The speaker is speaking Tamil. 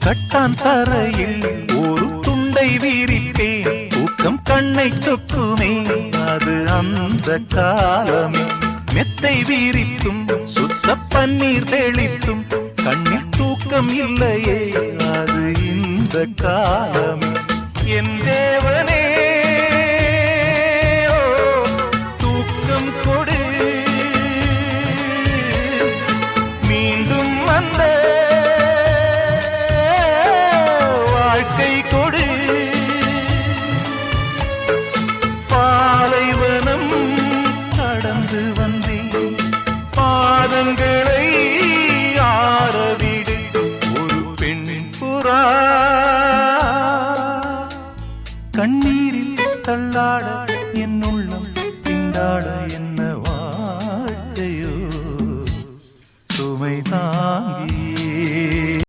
கட்டான் தரையில் ஒரு துண்டை விரிப்பேன், தூக்கம் கண்ணை சொக்குமே அது அந்த காலமே. மெத்தை விரித்தும் சுத்த பன்னீர் தெளித்தும் கண்ணில் தூக்கம் இல்லையே அது இந்த காலமே. என் தேவனே தூக்கம் கொடு, மீண்டும் வந்த வாழ்க்கை கொடு. பாலைவனம் கடந்து வந்தேன், பாதங்களை ஆரவிடு. ஒரு பெண் புறா கண்ணீரில் தள்ளாட